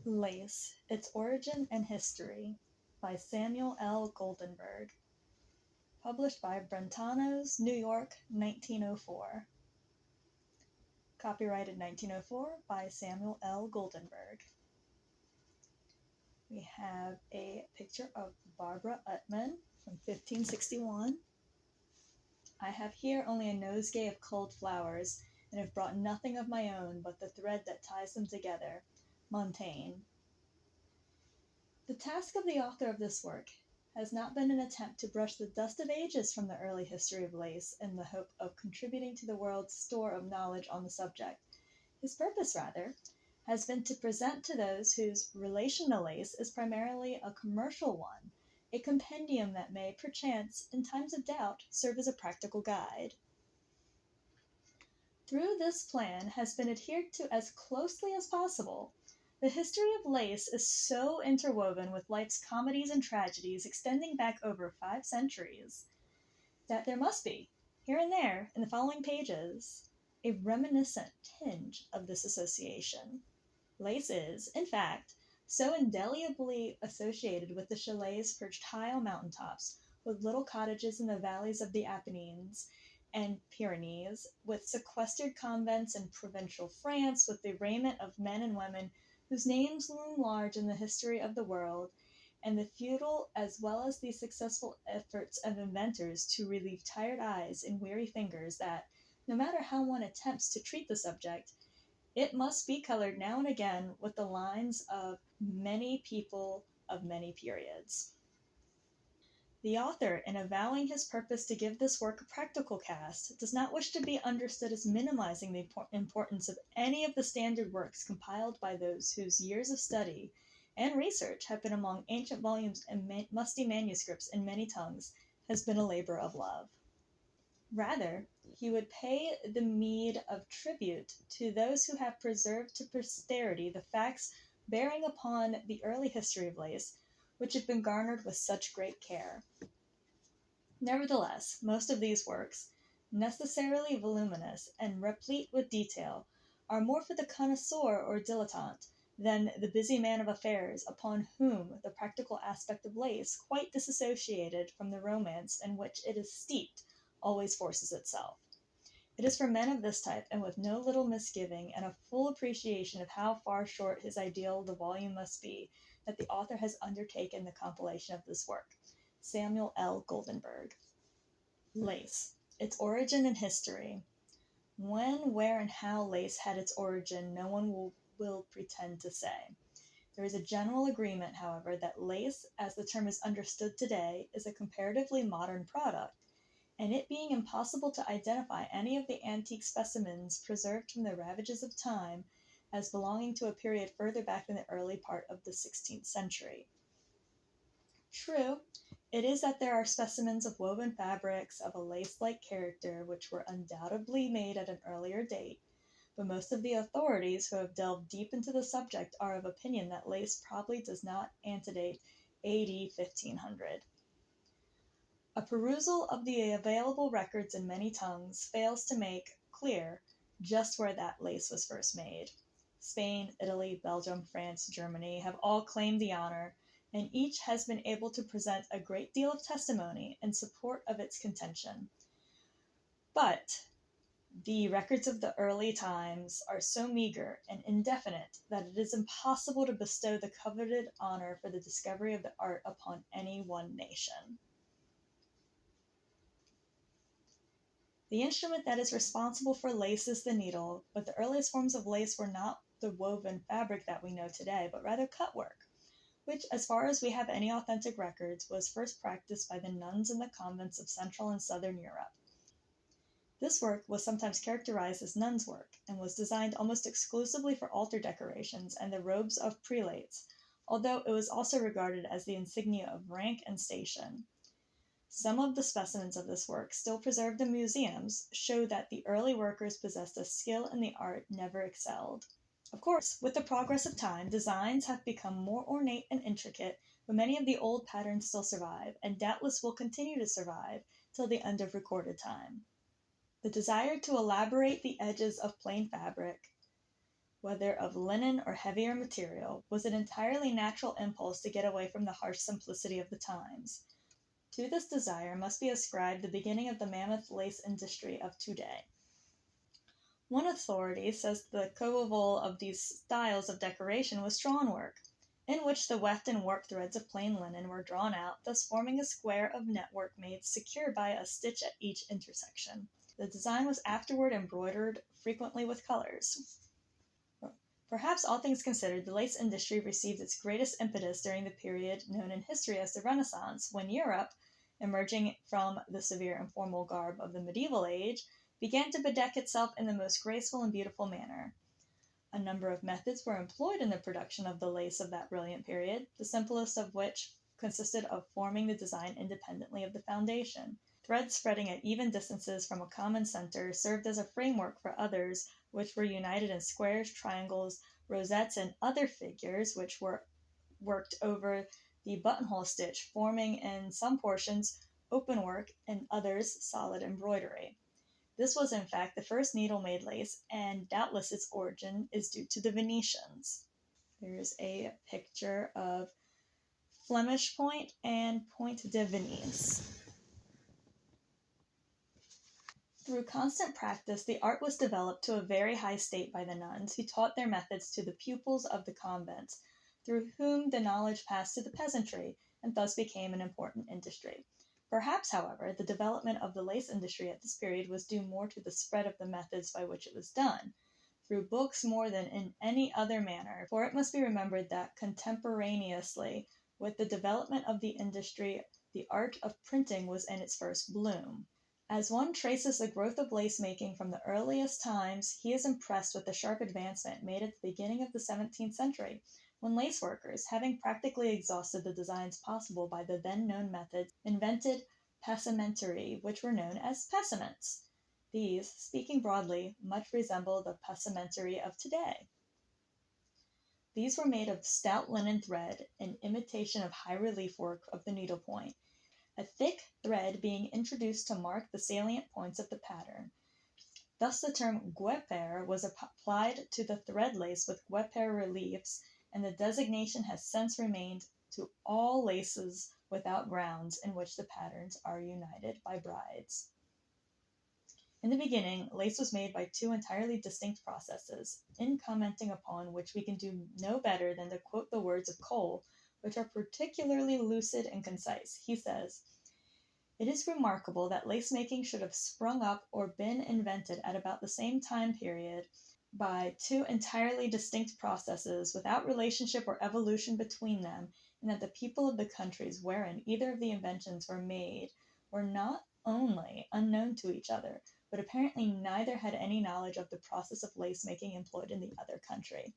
Lace: Its Origin and History by Samuel L. Goldenberg. Published by Brentanos, New York, 1904. Copyrighted 1904 by Samuel L. Goldenberg. We have a picture of Barbara Uttman from 1561. I have here only a nosegay of culled flowers, and have brought nothing of my own but the thread that ties them together. Montaigne. The task of the author of this work has not been an attempt to brush the dust of ages from the early history of lace in the hope of contributing to the world's store of knowledge on the subject. His purpose, rather, has been to present to those whose relation to lace is primarily a commercial one, a compendium that may, perchance, in times of doubt, serve as a practical guide. Through this plan has been adhered to as closely as possible. The history of lace is so interwoven with life's comedies and tragedies extending back over 5 centuries that there must be, here and there, in the following pages, a reminiscent tinge of this association. Lace is, in fact, so indelibly associated with the chalets perched high on mountaintops, with little cottages in the valleys of the Apennines and Pyrenees, with sequestered convents in provincial France, with the raiment of men and women whose names loom large in the history of the world, and the futile as well as the successful efforts of inventors to relieve tired eyes and weary fingers, that, no matter how one attempts to treat the subject, it must be colored now and again with the lines of many people of many periods. The author, in avowing his purpose to give this work a practical cast, does not wish to be understood as minimizing the importance of any of the standard works compiled by those whose years of study and research have been among ancient volumes and musty manuscripts in many tongues, has been a labor of love. Rather, he would pay the meed of tribute to those who have preserved to posterity the facts bearing upon the early history of lace, which have been garnered with such great care. Nevertheless, most of these works, necessarily voluminous and replete with detail, are more for the connoisseur or dilettante than the busy man of affairs, upon whom the practical aspect of lace, quite disassociated from the romance in which it is steeped, always forces itself. It is for men of this type, and with no little misgiving and a full appreciation of how far short his ideal the volume must be, that the author has undertaken the compilation of this work. Samuel L. Goldenberg. Lace: Its Origin and History. When, where, and how lace had its origin, no one will pretend to say. There is a general agreement, however, that lace, as the term is understood today, is a comparatively modern product, and it being impossible to identify any of the antique specimens preserved from the ravages of time as belonging to a period further back than the early part of the 16th century. True, it is that there are specimens of woven fabrics of a lace-like character which were undoubtedly made at an earlier date, but most of the authorities who have delved deep into the subject are of opinion that lace probably does not antedate AD 1500. A perusal of the available records in many tongues fails to make clear just where that lace was first made. Spain, Italy, Belgium, France, Germany have all claimed the honor, and each has been able to present a great deal of testimony in support of its contention. But the records of the early times are so meager and indefinite that it is impossible to bestow the coveted honor for the discovery of the art upon any one nation. The instrument that is responsible for lace is the needle, but the earliest forms of lace were not the woven fabric that we know today, but rather cut work, which, as far as we have any authentic records, was first practiced by the nuns in the convents of Central and Southern Europe. This work was sometimes characterized as nuns' work, and was designed almost exclusively for altar decorations and the robes of prelates, although it was also regarded as the insignia of rank and station. Some of the specimens of this work, still preserved in museums, show that the early workers possessed a skill in the art never excelled. Of course, with the progress of time, designs have become more ornate and intricate, but many of the old patterns still survive, and doubtless will continue to survive till the end of recorded time. The desire to elaborate the edges of plain fabric, whether of linen or heavier material, was an entirely natural impulse to get away from the harsh simplicity of the times. To this desire must be ascribed the beginning of the mammoth lace industry of today. One authority says the coeval of these styles of decoration was drawn work, in which the weft and warp threads of plain linen were drawn out, thus forming a square of network made secure by a stitch at each intersection. The design was afterward embroidered, frequently with colors. Perhaps all things considered, the lace industry received its greatest impetus during the period known in history as the Renaissance, when Europe, emerging from the severe and formal garb of the medieval age, began to bedeck itself in the most graceful and beautiful manner. A number of methods were employed in the production of the lace of that brilliant period, the simplest of which consisted of forming the design independently of the foundation. Threads spreading at even distances from a common center served as a framework for others which were united in squares, triangles, rosettes, and other figures which were worked over the buttonhole stitch, forming in some portions open work and others solid embroidery. This was in fact the first needle-made lace, and doubtless its origin is due to the Venetians. There's a picture of Flemish point and Point de Venise. Through constant practice, the art was developed to a very high state by the nuns, who taught their methods to the pupils of the convents, through whom the knowledge passed to the peasantry, and thus became an important industry. Perhaps, however, the development of the lace industry at this period was due more to the spread of the methods by which it was done, through books more than in any other manner, for it must be remembered that contemporaneously with the development of the industry, the art of printing was in its first bloom. As one traces the growth of lace making from the earliest times, he is impressed with the sharp advancement made at the beginning of the 17th century, when lace workers, having practically exhausted the designs possible by the then known methods, invented passementerie, which were known as passements. These, speaking broadly, much resemble the passementerie of today. These were made of stout linen thread in imitation of high relief work of the needlepoint, a thick thread being introduced to mark the salient points of the pattern. Thus the term guêpère was applied to the thread lace with guêpère reliefs, and the designation has since remained to all laces without grounds in which the patterns are united by brides. In the beginning, lace was made by two entirely distinct processes, in commenting upon which we can do no better than to quote the words of Cole, which are particularly lucid and concise. He says, "It is remarkable that lace making should have sprung up or been invented at about the same time period by two entirely distinct processes, without relationship or evolution between them, and that the people of the countries wherein either of the inventions were made were not only unknown to each other, but apparently neither had any knowledge of the process of lace making employed in the other country."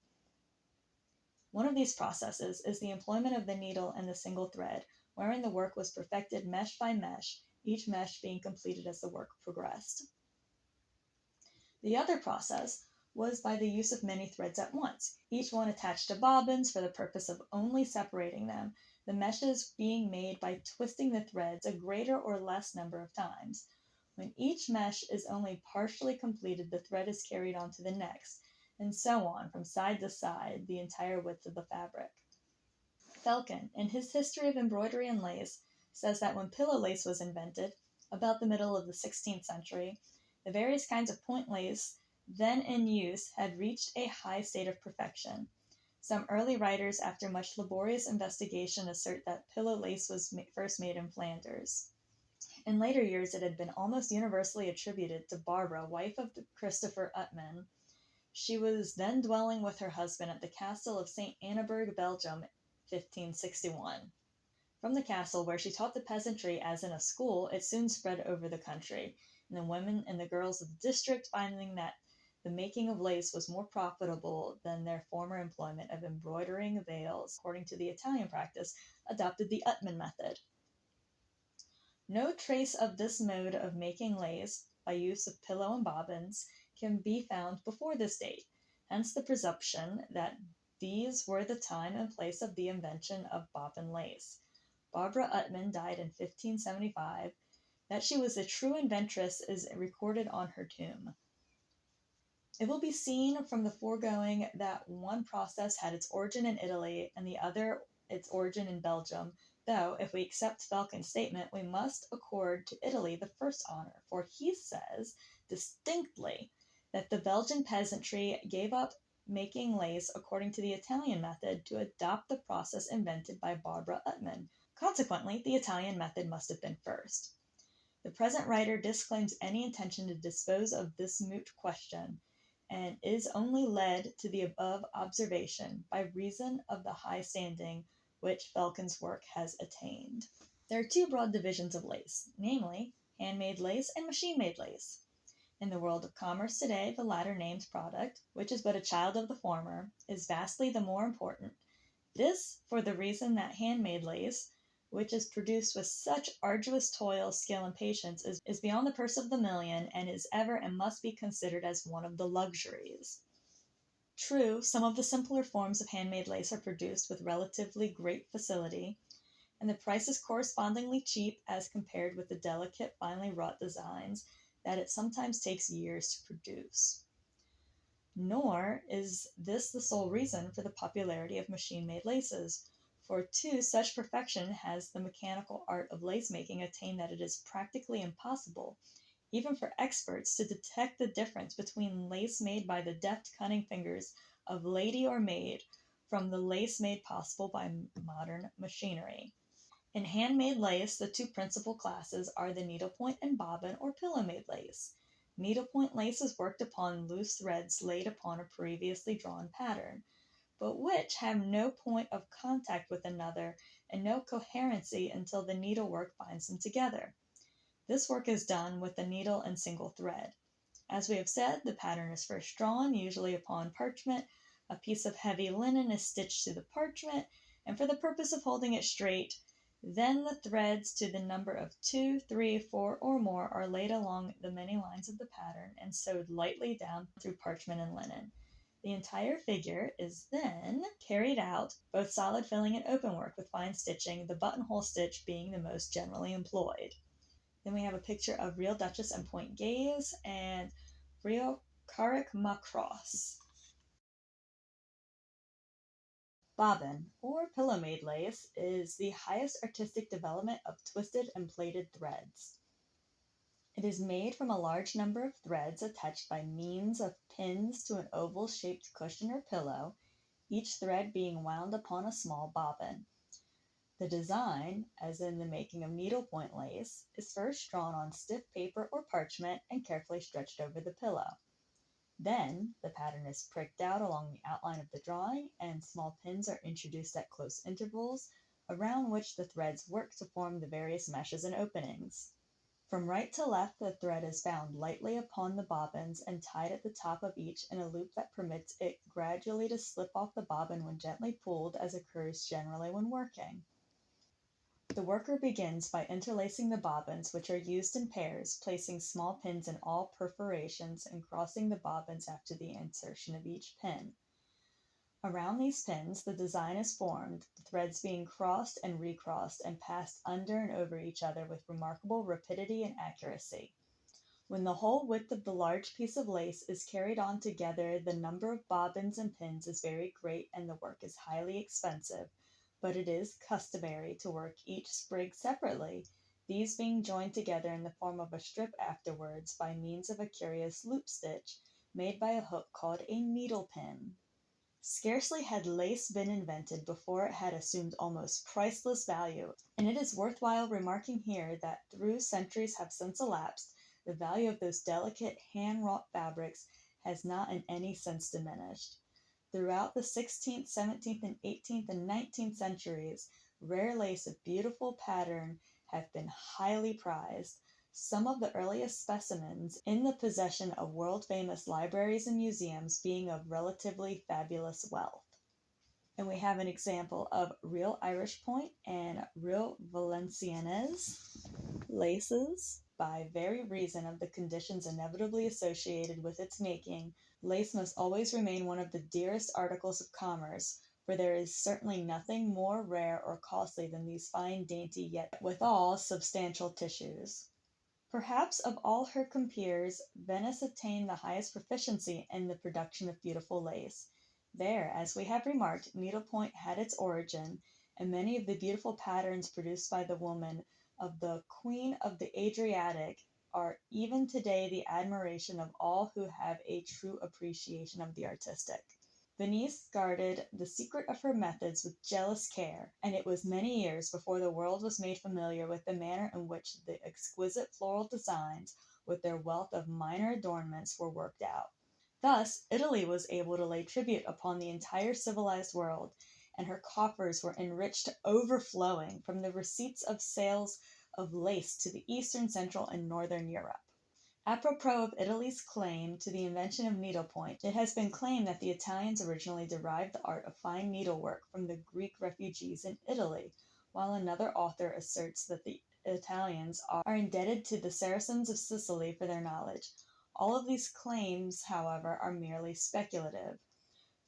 One of these processes is the employment of the needle and the single thread, wherein the work was perfected mesh by mesh, each mesh being completed as the work progressed. The other process was by the use of many threads at once, each one attached to bobbins for the purpose of only separating them, the meshes being made by twisting the threads a greater or less number of times. When each mesh is only partially completed, the thread is carried on to the next, and so on from side to side the entire width of the fabric. Felkin, in his History of Embroidery and Lace, says that when pillow lace was invented, about the middle of the 16th century, the various kinds of point lace then in use had reached a high state of perfection. Some early writers, after much laborious investigation, assert that pillow lace was first made in Flanders. In later years, it had been almost universally attributed to Barbara, wife of Christopher Utman. She was then dwelling with her husband at the castle of St. Anneberg, Belgium, 1561. From the castle, where she taught the peasantry as in a school, it soon spread over the country, and the women and the girls of the district, finding that the making of lace was more profitable than their former employment of embroidering veils, according to the Italian practice, adopted the Utman method. No trace of this mode of making lace, by use of pillow and bobbins, can be found before this date, hence the presumption that these were the time and place of the invention of bobbin lace. Barbara Utman died in 1575. That she was the true inventress is recorded on her tomb. It will be seen from the foregoing that one process had its origin in Italy and the other its origin in Belgium, though, if we accept Falcon's statement, we must accord to Italy the first honor, for he says distinctly that the Belgian peasantry gave up making lace according to the Italian method to adopt the process invented by Barbara Uttmann. Consequently, the Italian method must have been first. The present writer disclaims any intention to dispose of this moot question, and is only led to the above observation by reason of the high standing which Falcon's work has attained. There are two broad divisions of lace, namely, handmade lace and machine-made lace. In the world of commerce today, the latter named product, which is but a child of the former, is vastly the more important. This for the reason that handmade lace, which is produced with such arduous toil, skill, and patience, is beyond the purse of the million, and is ever and must be considered as one of the luxuries. True, some of the simpler forms of handmade lace are produced with relatively great facility, and the price is correspondingly cheap as compared with the delicate, finely wrought designs that it sometimes takes years to produce. Nor is this the sole reason for the popularity of machine-made laces, for to such perfection has the mechanical art of lace-making attained that it is practically impossible, even for experts, to detect the difference between lace made by the deft, cunning fingers of lady or maid from the lace made possible by modern machinery. In handmade lace, the two principal classes are the needlepoint and bobbin or pillow-made lace. Needlepoint lace is worked upon loose threads laid upon a previously drawn pattern, but which have no point of contact with another and no coherency until the needlework binds them together. This work is done with the needle and single thread. As we have said, the pattern is first drawn, usually upon parchment. A piece of heavy linen is stitched to the parchment, and for the purpose of holding it straight, then the threads to the number of 2, 3, 4, or more are laid along the many lines of the pattern and sewed lightly down through parchment and linen. The entire figure is then carried out, both solid filling and open work with fine stitching, the buttonhole stitch being the most generally employed. Then we have a picture of real Duchess and Point Gaze and real Carrick Macross. Bobbin, or pillow-made lace, is the highest artistic development of twisted and plaited threads. It is made from a large number of threads attached by means of pins to an oval-shaped cushion or pillow, each thread being wound upon a small bobbin. The design, as in the making of needlepoint lace, is first drawn on stiff paper or parchment and carefully stretched over the pillow. Then the pattern is pricked out along the outline of the drawing, and small pins are introduced at close intervals, around which the threads work to form the various meshes and openings. From right to left the thread is bound lightly upon the bobbins and tied at the top of each in a loop that permits it gradually to slip off the bobbin when gently pulled, as occurs generally when working. The worker begins by interlacing the bobbins, which are used in pairs, placing small pins in all perforations and crossing the bobbins after the insertion of each pin. Around these pins the design is formed, the threads being crossed and recrossed and passed under and over each other with remarkable rapidity and accuracy. When the whole width of the large piece of lace is carried on together, the number of bobbins and pins is very great and the work is highly expensive, but it is customary to work each sprig separately, these being joined together in the form of a strip afterwards by means of a curious loop stitch made by a hook called a needle pin. Scarcely had lace been invented before it had assumed almost priceless value, and it is worthwhile remarking here that though centuries have since elapsed, the value of those delicate hand-wrought fabrics has not in any sense diminished. Throughout the 16th, 17th, and 18th and 19th centuries, rare lace of beautiful pattern have been highly prized, some of the earliest specimens in the possession of world-famous libraries and museums being of relatively fabulous wealth. And we have an example of real Irish point and real Valenciennes laces. By very reason of the conditions inevitably associated with its making, lace must always remain one of the dearest articles of commerce, for there is certainly nothing more rare or costly than these fine, dainty, yet withal substantial tissues. Perhaps of all her compeers, Venice attained the highest proficiency in the production of beautiful lace. There, as we have remarked, needlepoint had its origin, and many of the beautiful patterns produced by the woman of the Queen of the Adriatic are even today the admiration of all who have a true appreciation of the artistic. Venice guarded the secret of her methods with jealous care, and it was many years before the world was made familiar with the manner in which the exquisite floral designs, with their wealth of minor adornments, were worked out. Thus, Italy was able to lay tribute upon the entire civilized world, and her coffers were enriched to overflowing from the receipts of sales of lace to the Eastern, Central, and Northern Europe. Apropos of Italy's claim to the invention of needlepoint, it has been claimed that the Italians originally derived the art of fine needlework from the Greek refugees in Italy, while another author asserts that the Italians are indebted to the Saracens of Sicily for their knowledge. All of these claims, however, are merely speculative.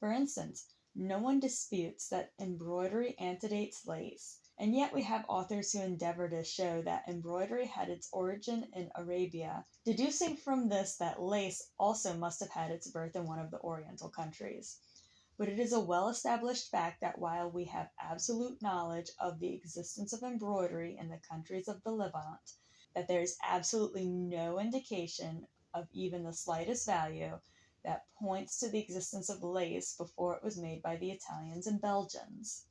For instance, no one disputes that embroidery antedates lace, and yet we have authors who endeavor to show that embroidery had its origin in Arabia, deducing from this that lace also must have had its birth in one of the Oriental countries. But it is a well established fact that while we have absolute knowledge of the existence of embroidery in the countries of the Levant, that there is absolutely no indication of even the slightest value that points to the existence of lace before it was made by the Italians and Belgians.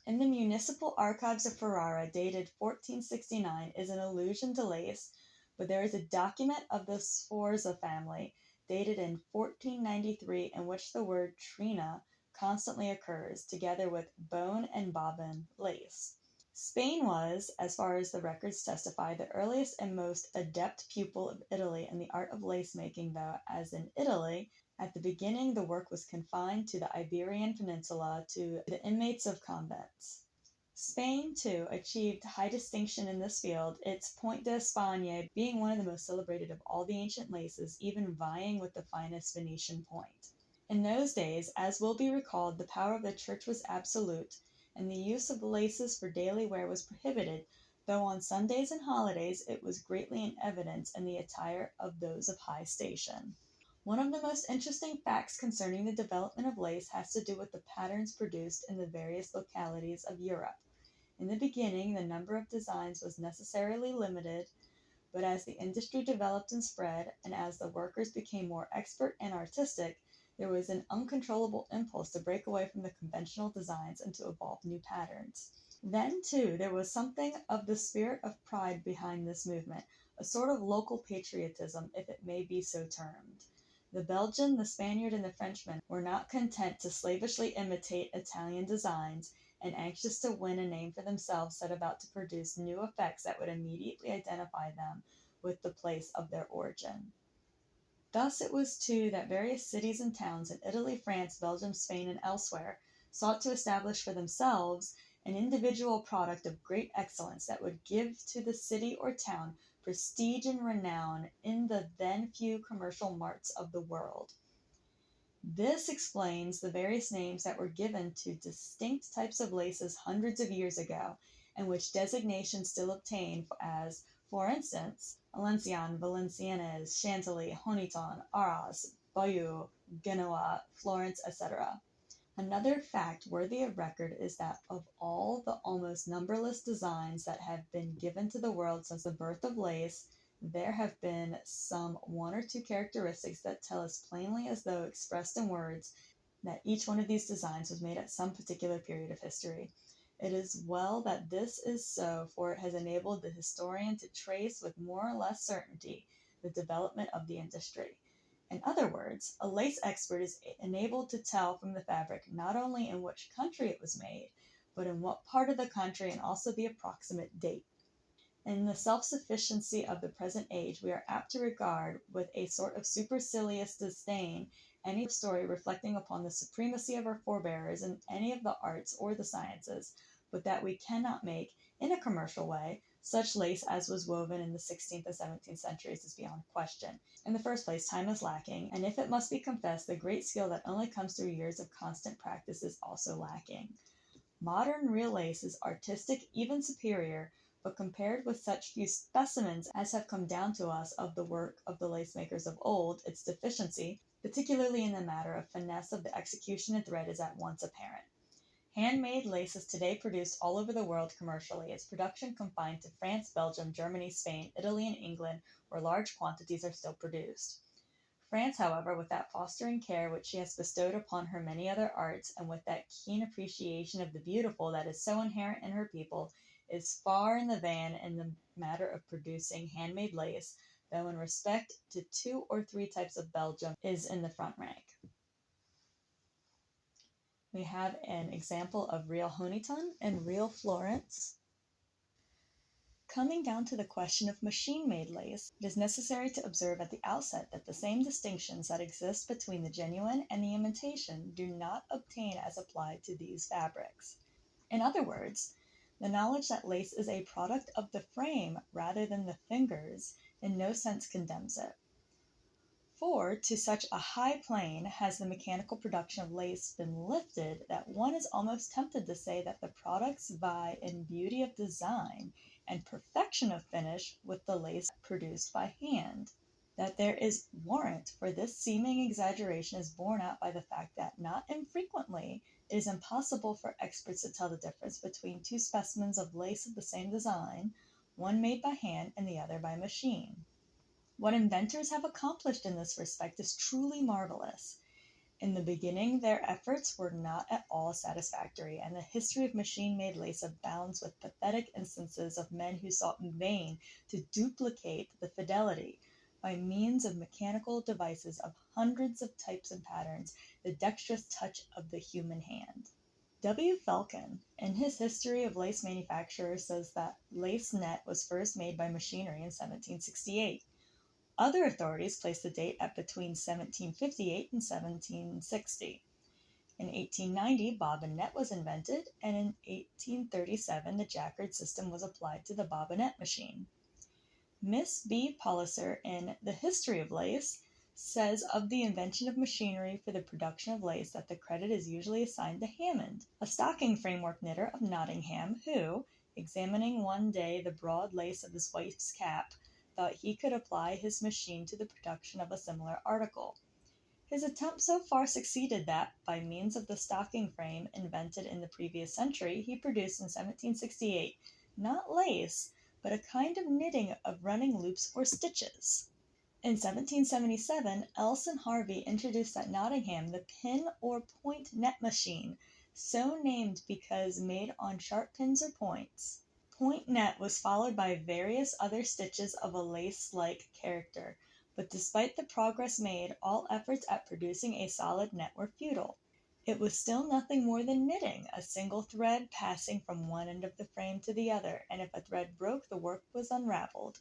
In the municipal archives of Ferrara, dated 1469, is an allusion to lace, but there is a document of the Sforza family, dated in 1493, in which the word trina constantly occurs, together with bone and bobbin lace. Spain was, as far as the records testify, the earliest and most adept pupil of Italy in the art of lace making, though, as in Italy, at the beginning the work was confined to the Iberian Peninsula to the inmates of convents. Spain, too, achieved high distinction in this field, its Point d'Espagne being one of the most celebrated of all the ancient laces, even vying with the finest Venetian point. In those days, as will be recalled, the power of the Church was absolute, and the use of laces for daily wear was prohibited, though on Sundays and holidays it was greatly in evidence in the attire of those of high station. One of the most interesting facts concerning the development of lace has to do with the patterns produced in the various localities of Europe. In the beginning, the number of designs was necessarily limited, but as the industry developed and spread, and as the workers became more expert and artistic, there was an uncontrollable impulse to break away from the conventional designs and to evolve new patterns. Then, too, there was something of the spirit of pride behind this movement, a sort of local patriotism, if it may be so termed. The Belgian, the Spaniard, and the Frenchman were not content to slavishly imitate Italian designs, and anxious to win a name for themselves, set about to produce new effects that would immediately identify them with the place of their origin. Thus it was too that various cities and towns in Italy, France, Belgium, Spain, and elsewhere sought to establish for themselves an individual product of great excellence that would give to the city or town prestige and renown in the then few commercial marts of the world. This explains the various names that were given to distinct types of laces hundreds of years ago, and which designation still obtain, as, for instance, Valenciennes, Valenciennes, Chantilly, Honiton, Arras, Bayeux, Genoa, Florence, etc. Another fact worthy of record is that of all the almost numberless designs that have been given to the world since the birth of lace, there have been some one or two characteristics that tell us plainly, as though expressed in words, that each one of these designs was made at some particular period of history. It is well that this is so, for it has enabled the historian to trace with more or less certainty the development of the industry. In other words, a lace expert is enabled to tell from the fabric not only in which country it was made, but in what part of the country, and also the approximate date. In the self-sufficiency of the present age, we are apt to regard with a sort of supercilious disdain any story reflecting upon the supremacy of our forebears in any of the arts or the sciences, but that we cannot make, in a commercial way, such lace as was woven in the 16th and 17th centuries is beyond question. In the first place, time is lacking, and if it must be confessed, the great skill that only comes through years of constant practice is also lacking. Modern real lace is artistic, even superior, but compared with such few specimens as have come down to us of the work of the lace makers of old, its deficiency, particularly in the matter of finesse of the execution and thread, is at once apparent. Handmade lace is today produced all over the world commercially, its production confined to France, Belgium, Germany, Spain, Italy, and England, where large quantities are still produced. France, however, with that fostering care which she has bestowed upon her many other arts, and with that keen appreciation of the beautiful that is so inherent in her people, is far in the van in the matter of producing handmade lace, though in respect to 2 or 3 types of Belgium is in the front rank. We have an example of real Honiton and real Florence. Coming down to the question of machine-made lace, it is necessary to observe at the outset that the same distinctions that exist between the genuine and the imitation do not obtain as applied to these fabrics. In other words, the knowledge that lace is a product of the frame rather than the fingers in no sense condemns it. For to such a high plane has the mechanical production of lace been lifted that one is almost tempted to say that the products vie in beauty of design and perfection of finish with the lace produced by hand. That there is warrant for this seeming exaggeration is borne out by the fact that not infrequently it is impossible for experts to tell the difference between 2 specimens of lace of the same design, one made by hand and the other by machine. What inventors have accomplished in this respect is truly marvelous. In the beginning, their efforts were not at all satisfactory, and the history of machine-made lace abounds with pathetic instances of men who sought in vain to duplicate the fidelity, by means of mechanical devices of hundreds of types and patterns, the dexterous touch of the human hand. W. Felkin, in his History of Lace Manufacture, says that lace net was first made by machinery in 1768. Other authorities place the date at between 1758 and 1760. In 1890, bobbin net was invented, and in 1837 the jacquard system was applied to the bobbinet machine. Miss B. Palliser, in The History of Lace, says of the invention of machinery for the production of lace that the credit is usually assigned to Hammond, a stocking framework knitter of Nottingham, who, examining one day the broad lace of his wife's cap, thought he could apply his machine to the production of a similar article. His attempt so far succeeded that, by means of the stocking frame invented in the previous century, he produced in 1768, not lace, but a kind of knitting of running loops or stitches. In 1777, Elson Harvey introduced at Nottingham the pin or point net machine, so named because made on sharp pins or points. Point net was followed by various other stitches of a lace-like character, but despite the progress made, all efforts at producing a solid net were futile. It was still nothing more than knitting, a single thread passing from one end of the frame to the other, and if a thread broke, the work was unravelled.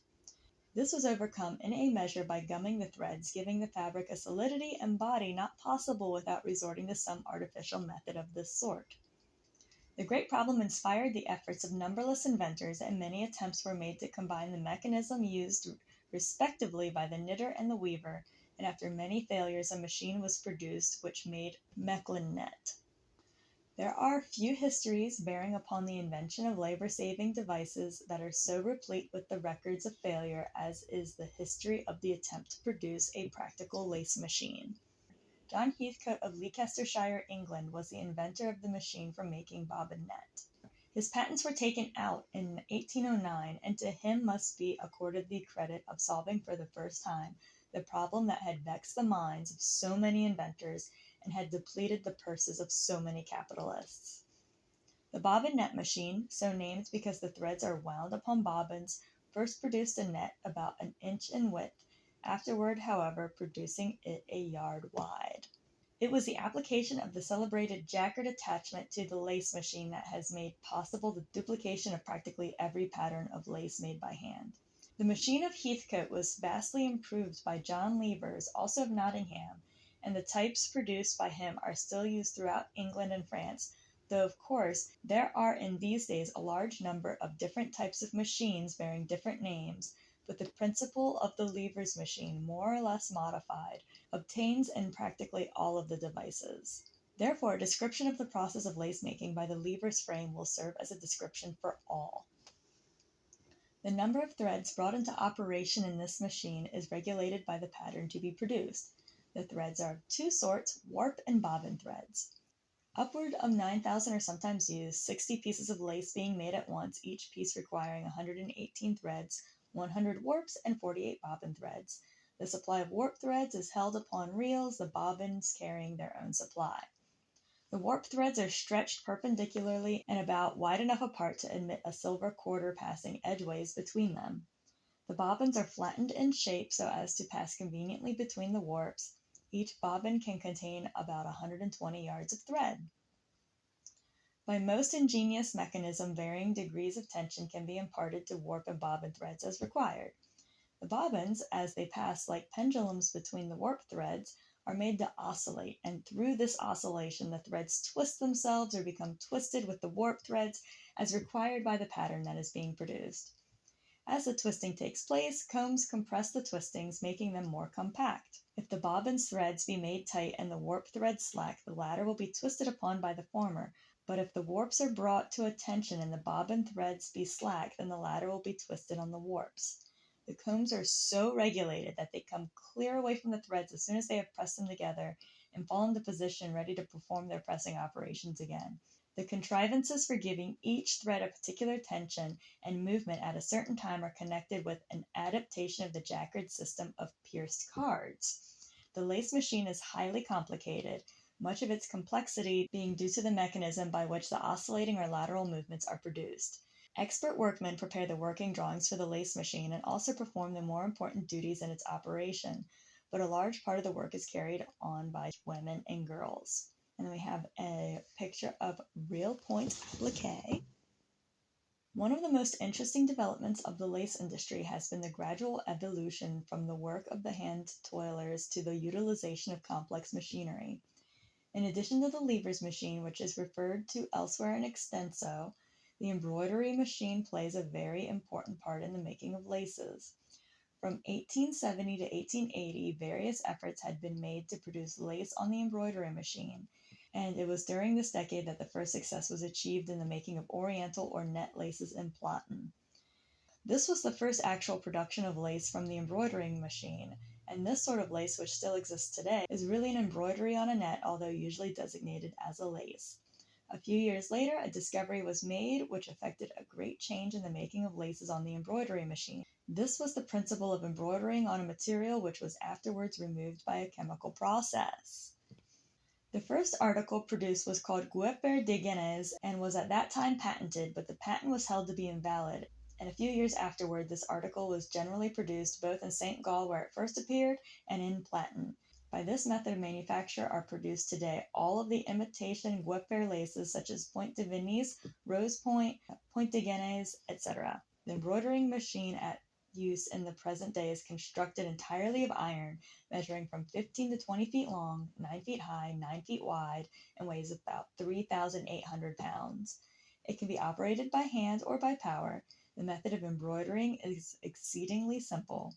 This was overcome in a measure by gumming the threads, giving the fabric a solidity and body not possible without resorting to some artificial method of this sort. The great problem inspired the efforts of numberless inventors, and many attempts were made to combine the mechanism used respectively by the knitter and the weaver, and after many failures a machine was produced which made Mechlin net. There are few histories bearing upon the invention of labor-saving devices that are so replete with the records of failure as is the history of the attempt to produce a practical lace machine. John Heathcote of Leicestershire, England, was the inventor of the machine for making bobbin net. His patents were taken out in 1809, and to him must be accorded the credit of solving for the first time the problem that had vexed the minds of so many inventors and had depleted the purses of so many capitalists. The bobbin net machine, so named because the threads are wound upon bobbins, first produced a net about an inch in width, afterward, however, producing it a yard wide. It was the application of the celebrated jacquard attachment to the lace machine that has made possible the duplication of practically every pattern of lace made by hand. The machine of Heathcote was vastly improved by John Levers, also of Nottingham, and the types produced by him are still used throughout England and France, though of course there are in these days a large number of different types of machines bearing different names, but the principle of the Levers machine, more or less modified, obtains in practically all of the devices. Therefore, a description of the process of lace making by the Levers frame will serve as a description for all. The number of threads brought into operation in this machine is regulated by the pattern to be produced. The threads are of two sorts, warp and bobbin threads. Upward of 9,000 are sometimes used, 60 pieces of lace being made at once, each piece requiring 118 threads, 100 warps, and 48 bobbin threads. The supply of warp threads is held upon reels, the bobbins carrying their own supply. The warp threads are stretched perpendicularly and about wide enough apart to admit a silver quarter passing edgeways between them. The bobbins are flattened in shape so as to pass conveniently between the warps. Each bobbin can contain about 120 yards of thread. By most ingenious mechanism, varying degrees of tension can be imparted to warp and bobbin threads as required. The bobbins, as they pass like pendulums between the warp threads, are made to oscillate, and through this oscillation the threads twist themselves or become twisted with the warp threads as required by the pattern that is being produced. As the twisting takes place, combs compress the twistings, making them more compact. If the bobbin's threads be made tight and the warp threads slack, the latter will be twisted upon by the former, but if the warps are brought to a tension and the bobbin threads be slack, then the latter will be twisted on the warps. The combs are so regulated that they come clear away from the threads as soon as they have pressed them together and fall into position ready to perform their pressing operations again. The contrivances for giving each thread a particular tension and movement at a certain time are connected with an adaptation of the Jacquard system of pierced cards. The lace machine is highly complicated, much of its complexity being due to the mechanism by which the oscillating or lateral movements are produced. Expert workmen prepare the working drawings for the lace machine and also perform the more important duties in its operation, but a large part of the work is carried on by women and girls. And then we have a picture of real point applique. One of the most interesting developments of the lace industry has been the gradual evolution from the work of the hand toilers to the utilization of complex machinery. In addition to the lever's machine, which is referred to elsewhere in extenso, the embroidery machine plays a very important part in the making of laces. From 1870 to 1880, various efforts had been made to produce lace on the embroidery machine, and it was during this decade that the first success was achieved in the making of oriental or net laces in platen. This was the first actual production of lace from the embroidering machine, and this sort of lace, which still exists today, is really an embroidery on a net, although usually designated as a lace. A few years later, a discovery was made which effected a great change in the making of laces on the embroidery machine. This was the principle of embroidering on a material which was afterwards removed by a chemical process. The first article produced was called Guêpes de Genèse and was at that time patented, but the patent was held to be invalid, and a few years afterward this article was generally produced both in St. Gall where it first appeared and in platen. By this method of manufacture are produced today all of the imitation Guêpes laces such as Point de Venise, Rose Point, Point de Genèse, etc. The embroidering machine at use in the present day is constructed entirely of iron, measuring from 15 to 20 feet long, 9 feet high, 9 feet wide, and weighs about 3,800 pounds. It can be operated by hand or by power. The method of embroidering is exceedingly simple.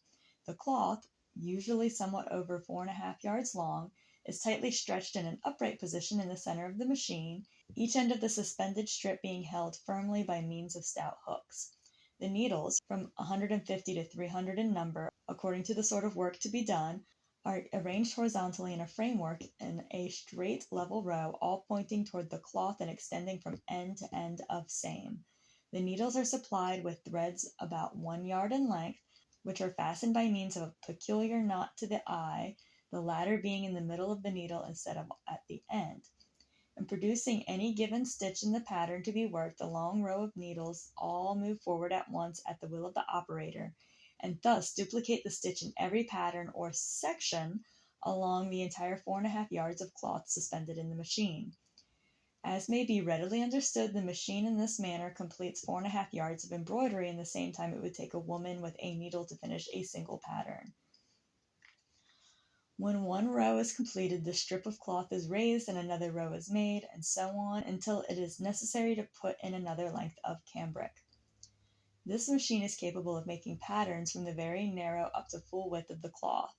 The cloth, usually somewhat over 4.5 yards long, is tightly stretched in an upright position in the center of the machine, each end of the suspended strip being held firmly by means of stout hooks. The needles, from 150 to 300 in number, according to the sort of work to be done, are arranged horizontally in a framework in a straight level row, all pointing toward the cloth and extending from end to end of same. The needles are supplied with threads about 1 yard in length, which are fastened by means of a peculiar knot to the eye, the latter being in the middle of the needle instead of at the end. In producing any given stitch in the pattern to be worked, the long row of needles all move forward at once at the will of the operator, and thus duplicate the stitch in every pattern or section along the entire 4.5 yards of cloth suspended in the machine. As may be readily understood, the machine in this manner completes 4.5 yards of embroidery in the same time it would take a woman with a needle to finish a single pattern. When one row is completed, the strip of cloth is raised and another row is made, and so on until it is necessary to put in another length of cambric. This machine is capable of making patterns from the very narrow up to full width of the cloth.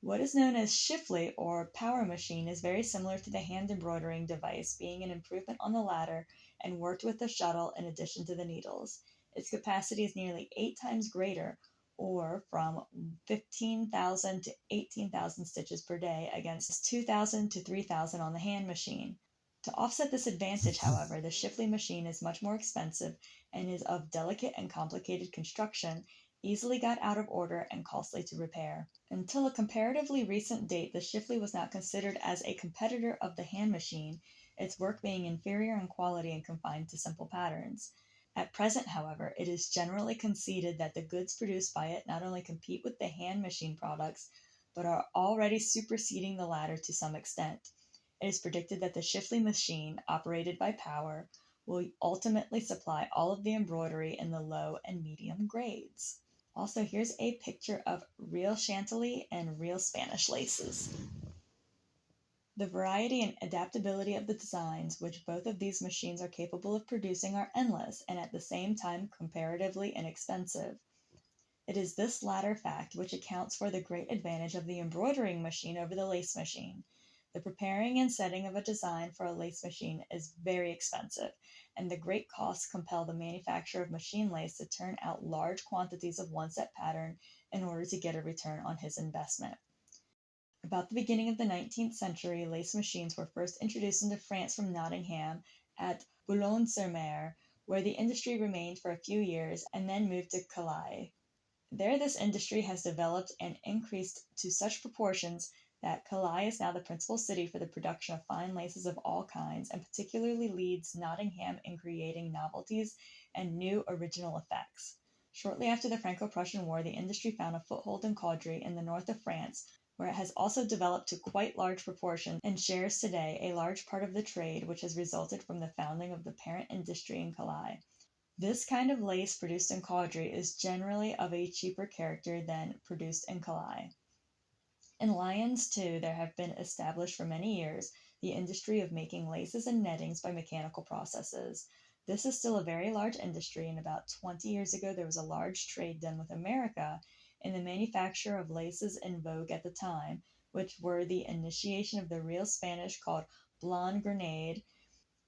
What is known as Schiffli or power machine is very similar to the hand embroidering device, being an improvement on the latter and worked with the shuttle in addition to the needles. Its capacity is nearly 8 times greater, or from 15,000 to 18,000 stitches per day against 2,000 to 3,000 on the hand machine. To offset this advantage, however, the Shipley machine is much more expensive and is of delicate and complicated construction, easily got out of order and costly to repair. Until a comparatively recent date, the Shipley was not considered as a competitor of the hand machine, its work being inferior in quality and confined to simple patterns. At present, however, it is generally conceded that the goods produced by it not only compete with the hand machine products, but are already superseding the latter to some extent. It is predicted that the Shipley machine, operated by power, will ultimately supply all of the embroidery in the low and medium grades. Also, here's a picture of real Chantilly and real Spanish laces. The variety and adaptability of the designs which both of these machines are capable of producing are endless and at the same time comparatively inexpensive. It is this latter fact which accounts for the great advantage of the embroidering machine over the lace machine. The preparing and setting of a design for a lace machine is very expensive, and the great costs compel the manufacturer of machine lace to turn out large quantities of one set pattern in order to get a return on his investment. About the beginning of the 19th century, lace machines were first introduced into France from Nottingham at Boulogne-sur-Mer, where the industry remained for a few years and then moved to Calais. There this industry has developed and increased to such proportions that Calais is now the principal city for the production of fine laces of all kinds, and particularly leads Nottingham in creating novelties and new original effects. Shortly after the Franco-Prussian War, the industry found a foothold in Caudry in the north of France, where it has also developed to quite large proportions and shares today a large part of the trade which has resulted from the founding of the parent industry in Calais. This kind of lace produced in Caudry is generally of a cheaper character than produced in Calais. In Lyons, too, there have been established for many years the industry of making laces and nettings by mechanical processes. This is still a very large industry, and about 20 years ago there was a large trade done with America in the manufacture of laces in vogue at the time, which were the initiation of the real Spanish called blonde grenade.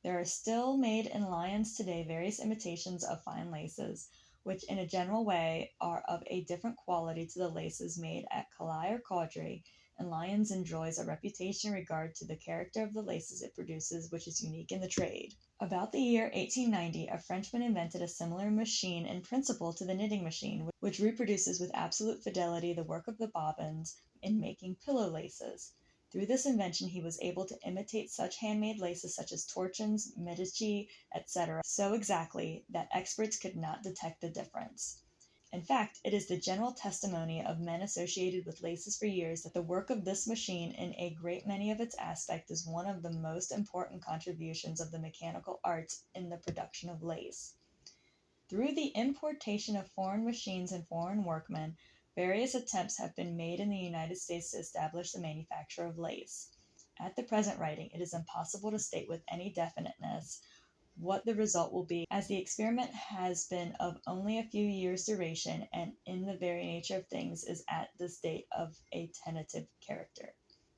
There are still made in Lyons today various imitations of fine laces, which in a general way are of a different quality to the laces made at Calais or Caudry, and Lyons enjoys a reputation in regard to the character of the laces it produces which is unique in the trade. About the year 1890, a Frenchman invented a similar machine in principle to the knitting machine, which reproduces with absolute fidelity the work of the bobbins in making pillow laces. Through this invention he was able to imitate such handmade laces such as torchons, Medici, etc., so exactly that experts could not detect the difference. In fact, it is the general testimony of men associated with laces for years that the work of this machine in a great many of its aspects is one of the most important contributions of the mechanical arts in the production of lace. Through the importation of foreign machines and foreign workmen, various attempts have been made in the United States to establish the manufacture of lace. At the present writing, it is impossible to state with any definiteness what the result will be, as the experiment has been of only a few years' duration, and in the very nature of things is at this date of a tentative character.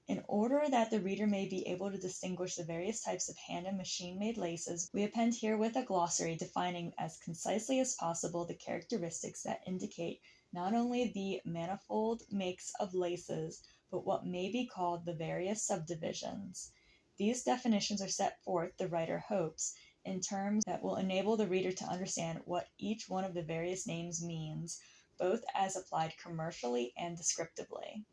In order that the reader may be able to distinguish the various types of hand and machine-made laces, we append herewith a glossary defining as concisely as possible the characteristics that indicate not only the manifold makes of laces, but what may be called the various subdivisions. These definitions are set forth, the writer hopes, in terms that will enable the reader to understand what each one of the various names means, both as applied commercially and descriptively.